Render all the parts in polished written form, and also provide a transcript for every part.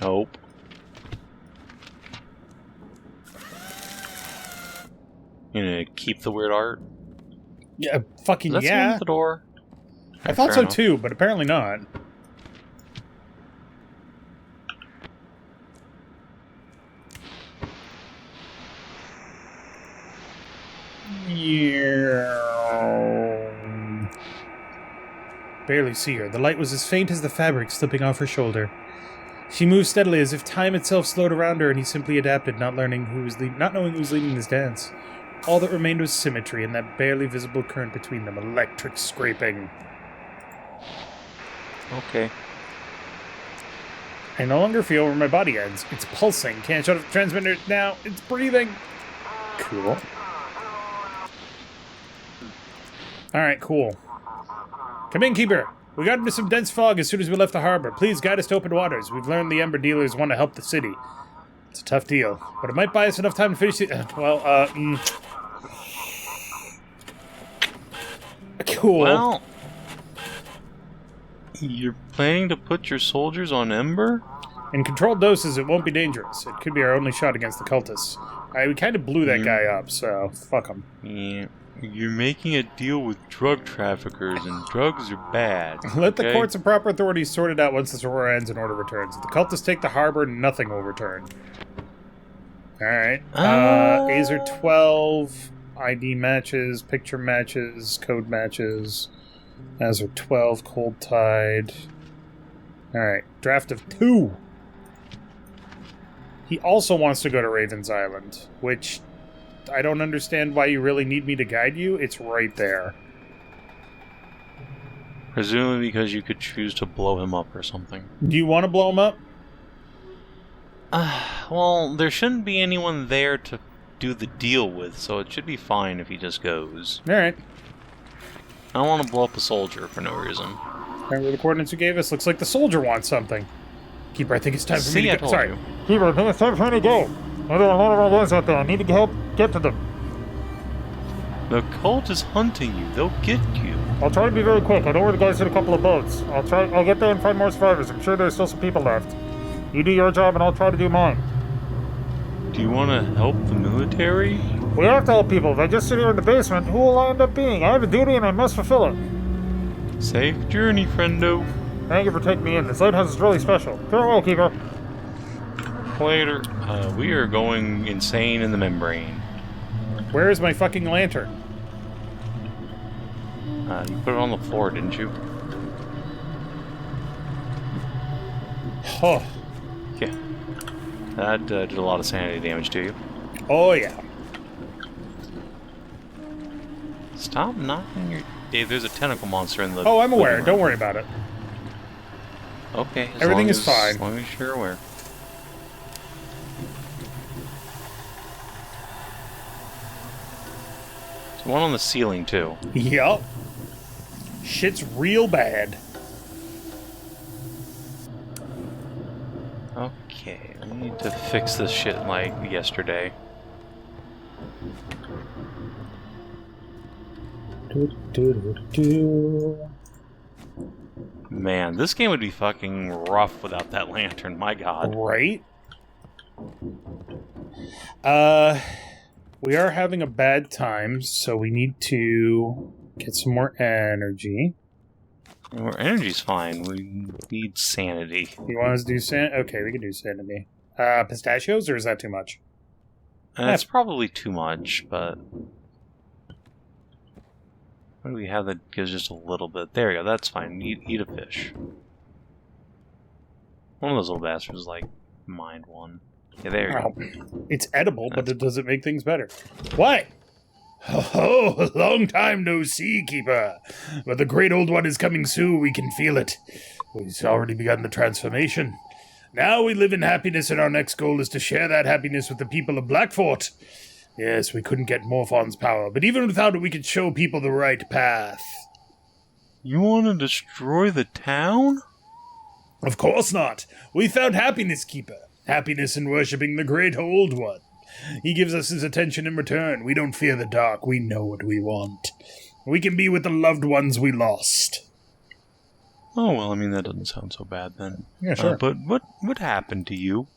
Nope. You gonna keep the weird art? Yeah, fucking Let's yeah. move the door. I thought Fair so enough. too, but apparently not. Barely see her. The light was as faint as the fabric slipping off her shoulder. She moved steadily as if time itself slowed around her, and he simply adapted, not knowing who was leading this dance. All that remained was symmetry and that barely visible current between them, electric scraping. Okay. I no longer feel where my body ends. It's pulsing. Can't shut off the transmitter now. It's breathing. Cool. Alright, cool. Come in, Keeper. We got into some dense fog as soon as we left the harbor. Please guide us to open waters. We've learned the Ember dealers want to help the city. It's a tough deal, but it might buy us enough time to finish it. Cool. Well, you're planning to put your soldiers on Ember? In controlled doses, it won't be dangerous. It could be our only shot against the cultists. We kind of blew that guy up, so fuck him. Yeah. You're making a deal with drug traffickers, and drugs are bad. Let the courts and proper authorities sort it out once this war ends and order returns. If the cultists take the harbor, nothing will return. Alright. Azer 12, ID matches, picture matches, code matches. Azer 12, Cold Tide. Alright. Draft of 2. He also wants to go to Raven's Island, which I don't understand why you really need me to guide you. It's right there. Presumably because you could choose to blow him up or something. Do you want to blow him up? Well, there shouldn't be anyone there to do the deal with, so it should be fine if he just goes. Alright. I don't want to blow up a soldier for no reason. Remember the coordinates you gave us? Looks like the soldier wants something. Keeper, I think it's time for me to go. Sorry. Keeper, I think it's time for me to go. There are a lot of our guys out there. I need to help get to them. The cult is hunting you. They'll get you. I'll try to be very quick. I know where the guys hit a couple of boats. I'll get there and find more survivors. I'm sure there's still some people left. You do your job and I'll try to do mine. Do you want to help the military? We have to help people. If I just sit here in the basement, who will I end up being? I have a duty and I must fulfill it. Safe journey, friendo. Thank you for taking me in. This lighthouse is really special. Farewell, Keeper. Later. We are going insane in the membrane. Where is my fucking lantern? You put it on the floor, didn't you? Oh. Yeah. That did a lot of sanity damage to you. Oh, yeah. Stop knocking your... Dave, there's a tentacle monster in the... Oh, I'm aware. living Don't room. worry about it. Okay. Everything is fine. As long as you're aware. There's one on the ceiling, too. Yup. Shit's real bad. Okay, we need to fix this shit like yesterday. Man, this game would be fucking rough without that lantern, my god. Right? We are having a bad time, so we need to get some more energy. Our energy's fine, we need sanity. You want us to do Okay, we can do sanity. Pistachios, or is that too much? That's probably too much, but... What do we have that gives just a little bit? There we go, that's fine. Eat a fish. One of those little bastards, like, mind one. Yeah, there you go. It's edible, but it doesn't make things better. What? Oh, long time no see, Keeper. But the great old one is coming soon, we can feel it. We've already begun the transformation. Now we live in happiness, and our next goal is to share that happiness with the people of Blackfort. Yes, we couldn't get Morphon's power, but even without it, we could show people the right path. You want to destroy the town? Of course not. We found happiness, Keeper. Happiness in worshipping the great old one. He gives us his attention in return. We don't fear the dark. We know what we want. We can be with the loved ones we lost. Oh, well, I mean, that doesn't sound so bad then. Yeah, sure. But what happened to you?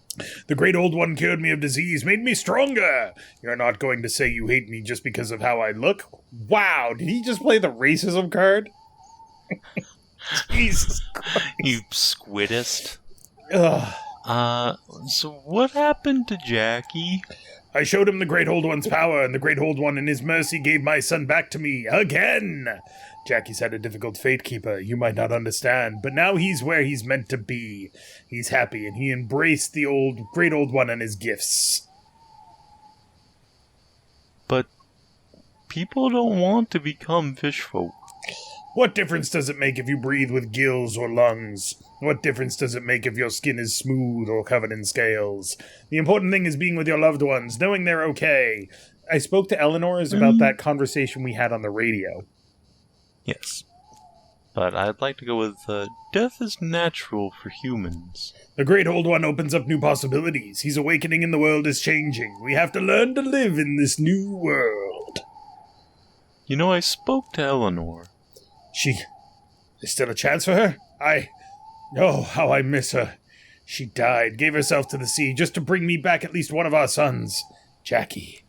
The great old one cured me of disease, made me stronger. You're not going to say you hate me just because of how I look? Wow, did he just play the racism card? Jesus Christ. You squidist. Ugh. So what happened to Jackie? I showed him the great old one's power, and the great old one in his mercy gave my son back to me, again! Jackie's had a difficult fate, Keeper, you might not understand, but now he's where he's meant to be. He's happy, and he embraced the great old one and his gifts. But people don't want to become fish folk. What difference does it make if you breathe with gills or lungs? What difference does it make if your skin is smooth or covered in scales? The important thing is being with your loved ones, knowing they're okay. I spoke to Eleanor's about that conversation we had on the radio. Yes. But I'd like to go with death is natural for humans. The great old one opens up new possibilities. He's awakening and the world is changing. We have to learn to live in this new world. You know, I spoke to Eleanor. There's still a chance for her? Oh, how I miss her. She died, gave herself to the sea, just to bring me back at least one of our sons. Jackie.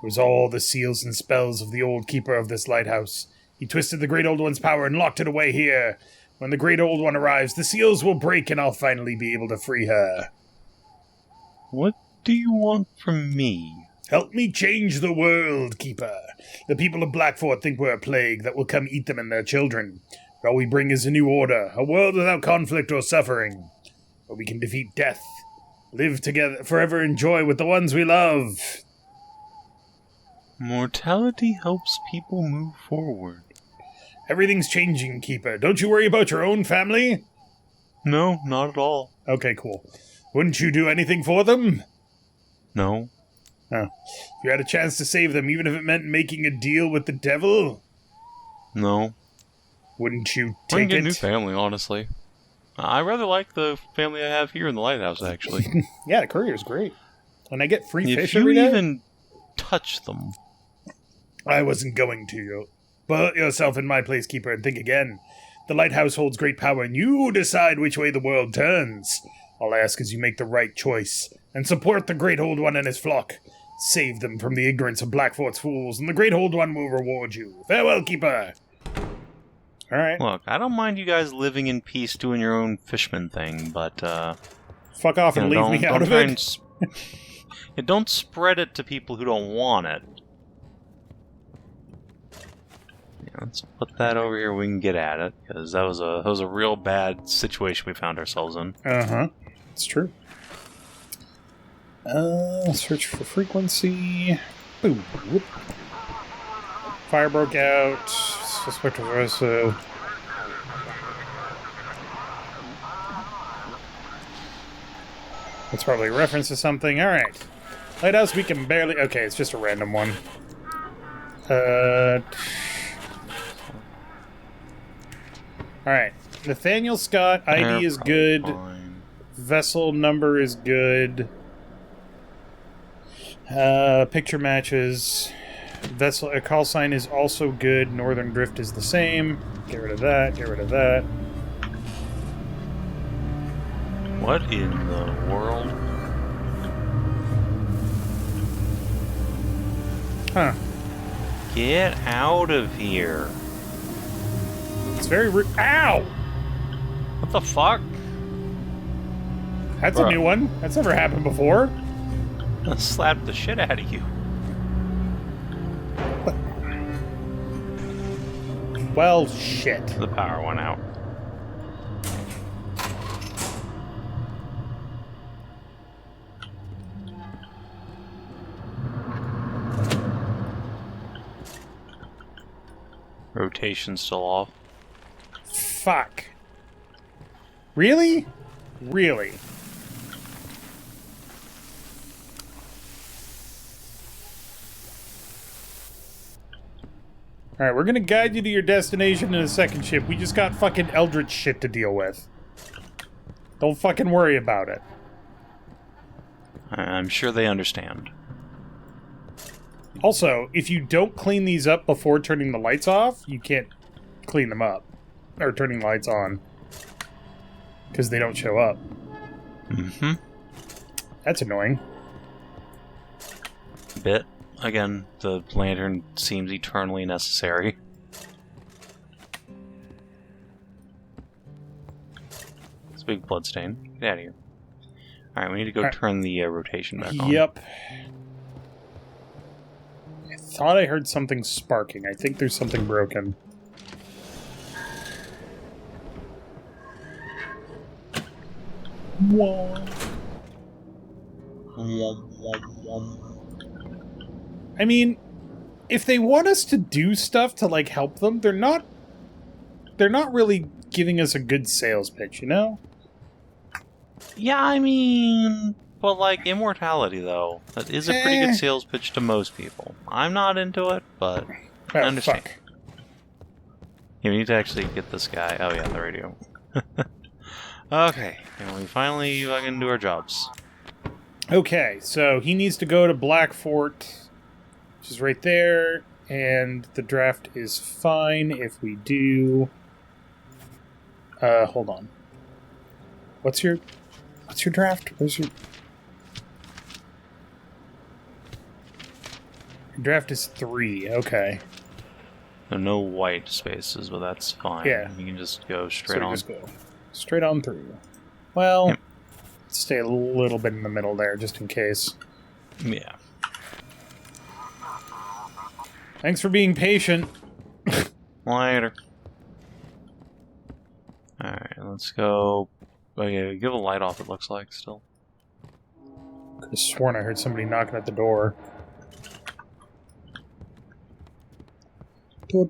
It was all the seals and spells of the old keeper of this lighthouse. He twisted the great old one's power and locked it away here. When the great old one arrives, the seals will break and I'll finally be able to free her. What do you want from me? Help me change the world, Keeper. The people of Blackfort think we're a plague that will come eat them and their children. All we bring is a new order, a world without conflict or suffering, where we can defeat death, live together, forever in joy with the ones we love. Mortality helps people move forward. Everything's changing, Keeper. Don't you worry about your own family? No, not at all. Okay, cool. Wouldn't you do anything for them? No. Oh. If you had a chance to save them, even if it meant making a deal with the devil? No. Wouldn't you I can take get it? a new family, honestly. I rather like the family I have here in the Lighthouse, actually. Yeah, the courier's great. And I get free If fish you every day? even touch them... I wasn't going to. Put yourself in my place, Keeper, and think again. The Lighthouse holds great power, and you decide which way the world turns. All I ask is you make the right choice, and support the Great Old One and his flock. Save them from the ignorance of Blackfort's fools, and the Great Old One will reward you. Farewell, Keeper! Alright. Look, I don't mind you guys living in peace doing your own fishman thing, but, Fuck off and leave me out of it. Don't spread it to people who don't want it. Yeah, let's put that over here. We can get at it, because that was a real bad situation we found ourselves in. Uh-huh. It's true. Search for frequency. Boom. Whoop. Fire broke out. Suspect was arrested. That's probably a reference to something. Alright. Lighthouse, we can barely... Okay, it's just a random one. Alright. Nathaniel Scott, ID is good. Fine. Vessel number is good. Picture matches. Vessel call sign is also good. Northern Drift is the same. Get rid of that. Get rid of that. What in the world? Huh. Get out of here. It's very rude. Ow! What the fuck? That's a Bruh. new one. That's never happened before. I'm gonna slap the shit out of you. Well, shit. The power went out. Rotation's still off. Fuck. Really? Really? Alright, we're gonna guide you to your destination in a second ship. We just got fucking eldritch shit to deal with. Don't fucking worry about it. I'm sure they understand. Also, if you don't clean these up before turning the lights off, you can't clean them up. Or turning lights on. because they don't show up. Mm-hmm. That's annoying. Bit. Again, the lantern seems eternally necessary. It's a big bloodstain. Get out of here. Alright, we need to go turn the rotation back on. Yep. I thought I heard something sparking. I think there's something broken. Whoa. I mean, if they want us to do stuff to, like, help them, they're not really giving us a good sales pitch, you know? Yeah, I mean... But, like, immortality, though. That is a pretty good sales pitch to most people. I'm not into it, but I understand. Fuck. Yeah, we need to actually get this guy. Oh, yeah, the radio. Okay, and we finally fucking do our jobs. Okay, so he needs to go to Black Fort, which is right there, and the draft is fine if we do... hold on. What's your draft? Where's your... Your draft is 3, okay. No white spaces, but that's fine. Yeah. You can just go straight on. Just go straight on through. Well, stay a little bit in the middle there, just in case. Yeah. Thanks for being patient. Later. Alright, let's go. Oh yeah, give a light off, it looks like, still. Could have sworn I heard somebody knocking at the door. I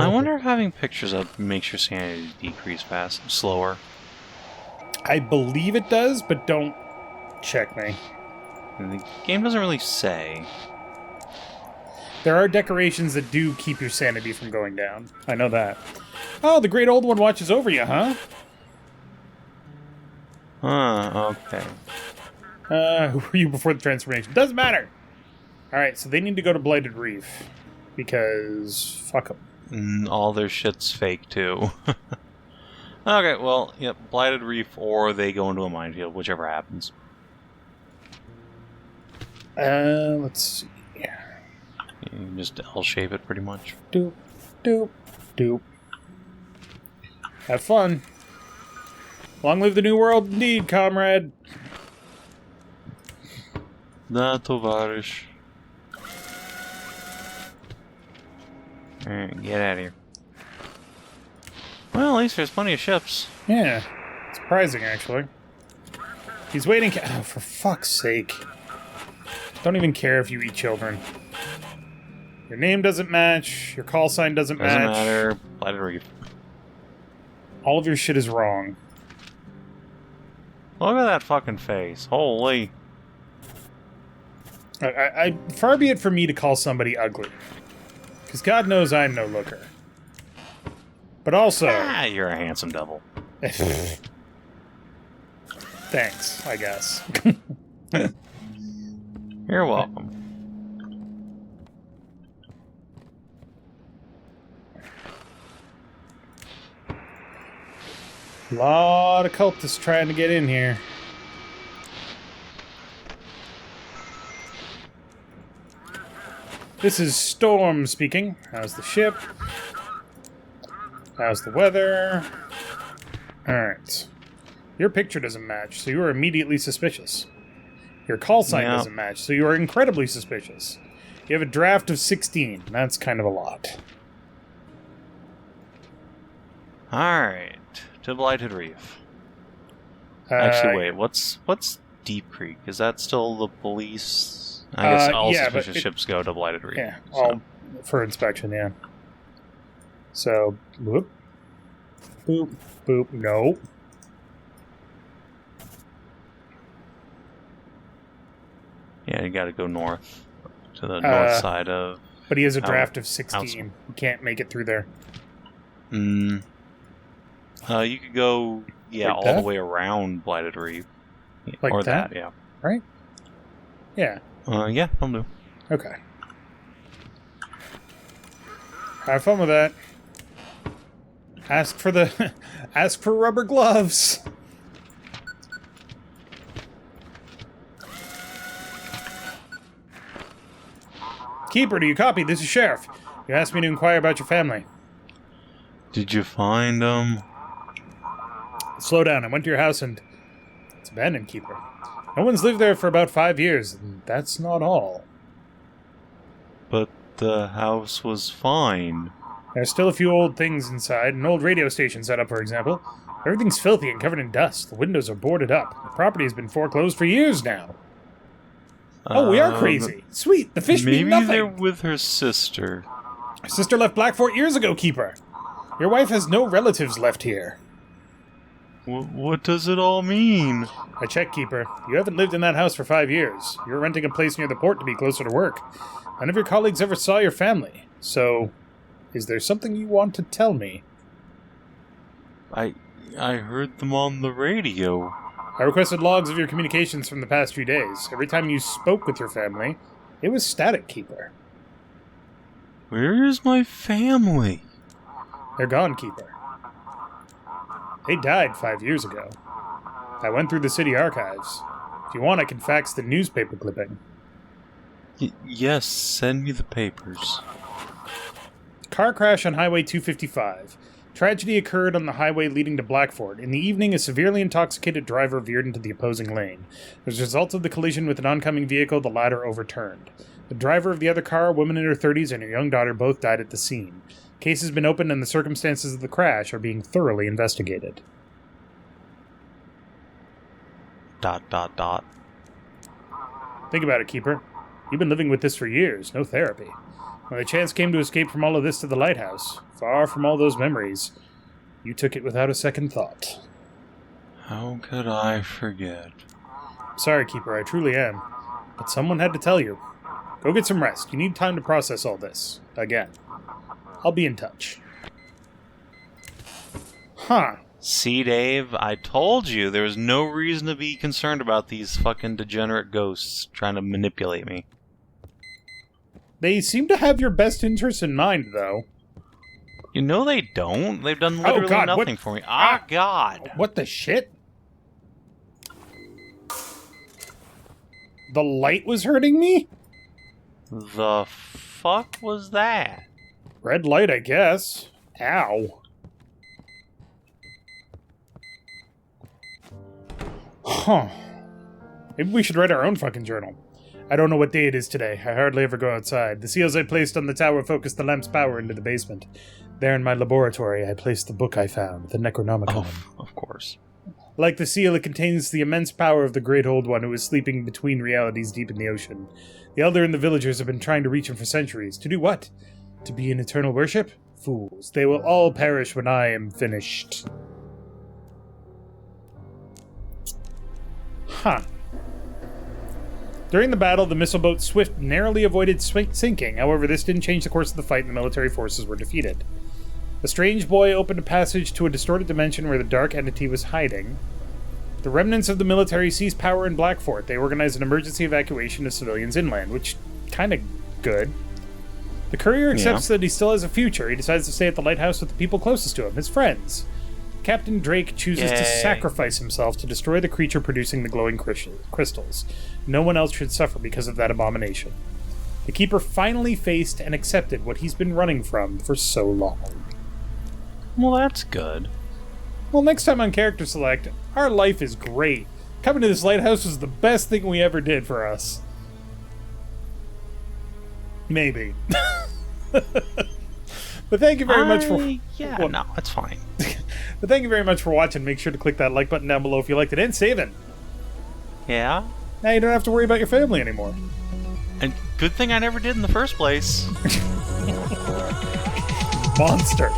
wonder if having pictures up makes your sanity decrease slower. I believe it does, but don't check me. The game doesn't really say. There are decorations that do keep your sanity from going down. I know that. Oh, the great old one watches over you, huh? Okay. Who were you before the transformation? Doesn't matter! Alright, so they need to go to Blighted Reef. Because... fuck them. All their shit's fake, too. Okay, well, yep, Blighted Reef, or they go into a minefield, whichever happens. Let's see. You can just L-shape it, pretty much. Doop, doop, doop. Have fun. Long live the New World, indeed, comrade. Da, tovarish. Alright, get out of here. Well, at least there's plenty of ships. Yeah. Surprising, actually. He's waiting... Oh, for fuck's sake. Don't even care if you eat children. Your name doesn't match. Your call sign doesn't match. Doesn't matter. Blighted Reef. All of your shit is wrong. Look at that fucking face. Holy. Far be it for me to call somebody ugly. Because God knows I'm no looker. But also... You're a handsome devil. Thanks, I guess. You're welcome. A lot of cultists trying to get in here. This is Storm speaking. How's the ship? How's the weather? Alright. Your picture doesn't match, so you are immediately suspicious. Your call sign doesn't match, so you are incredibly suspicious. You have a draft of 16. That's kind of a lot. Alright. To Blighted Reef. Actually, wait. What's Deep Creek? Is that still the police? I guess all suspicious ships go to Blighted Reef. Yeah, all for inspection, yeah. So, whoop. Boop. Boop. No. Yeah, you gotta go north. To the north side of... But he has a draft of 16. He can't make it through there. You could go, like all the way around Blighted Reef. Like or that? yeah. Right? Yeah. Yeah, I'll do. Okay. Have fun with that. Ask for rubber gloves. Keeper, do you copy? This is Sheriff. You asked me to inquire about your family. Did you find them? Slow down. I went to your house and it's abandoned, Keeper. No one's lived there for about 5 years, and that's not all. But the house was fine. There's still a few old things inside, an old radio station set up, for example. Everything's filthy and covered in dust. The windows are boarded up. The property has been foreclosed for years now. Oh, we are crazy. Sweet, the fish mean nothing. Maybe they're with her sister. Her sister left Blackfort years ago, Keeper. Your wife has no relatives left here. What does it all mean? I checked, Keeper. You haven't lived in that house for 5 years. You're renting a place near the port to be closer to work. None of your colleagues ever saw your family. So, is there something you want to tell me? I heard them on the radio. I requested logs of your communications from the past few days. Every time you spoke with your family, it was static, Keeper. Where is my family? They're gone, Keeper. They died 5 years ago. I went through the city archives. If you want, I can fax the newspaper clipping. Yes, send me the papers. Car crash on Highway 255. Tragedy occurred on the highway leading to Blackfort. In the evening, a severely intoxicated driver veered into the opposing lane. As a result of the collision with an oncoming vehicle, the latter overturned. The driver of the other car, a woman in her 30s, and her young daughter both died at the scene. Case has been opened and the circumstances of the crash are being thoroughly investigated. ... Think about it, Keeper. You've been living with this for years, no therapy. When the chance came to escape from all of this to the Lighthouse, far from all those memories, you took it without a second thought. How could I forget? Sorry, Keeper, I truly am. But someone had to tell you. Go get some rest. You need time to process all this. Again. I'll be in touch. Huh. See, Dave, I told you there was no reason to be concerned about these fucking degenerate ghosts trying to manipulate me. They seem to have your best interests in mind, though. You know they don't. They've done literally nothing for me. Ah, God. What the shit? The light was hurting me? The fuck was that? Red light, I guess. Ow. Huh. Maybe we should write our own fucking journal. I don't know what day it is today. I hardly ever go outside. The seals I placed on the tower focused the lamp's power into the basement. There in my laboratory, I placed the book I found, the Necronomicon. Oh, of course. Like the seal, it contains the immense power of the Great Old One who is sleeping between realities deep in the ocean. The Elder and the villagers have been trying to reach him for centuries. To do what? To be in eternal worship? Fools. They will all perish when I am finished. Huh. During the battle, the missile boat Swift narrowly avoided sinking. However, this didn't change the course of the fight and the military forces were defeated. The strange boy opened a passage to a distorted dimension where the dark entity was hiding. The remnants of the military seized power in Blackfort. They organized an emergency evacuation of civilians inland, which kinda good. The courier accepts that he still has a future. He decides to stay at the lighthouse with the people closest to him, his friends. Captain Drake chooses to sacrifice himself to destroy the creature producing the glowing crystals. No one else should suffer because of that abomination. The Keeper finally faced and accepted what he's been running from for so long. Well, that's good. Well, next time on Character Select, our life is great. Coming to this lighthouse was the best thing we ever did for us. Maybe. But thank you very much for... Yeah, no, it's fine. But thank you very much for watching. Make sure to click that like button down below if you liked it. And Savin. Yeah? Now you don't have to worry about your family anymore. And good thing I never did in the first place. Monster.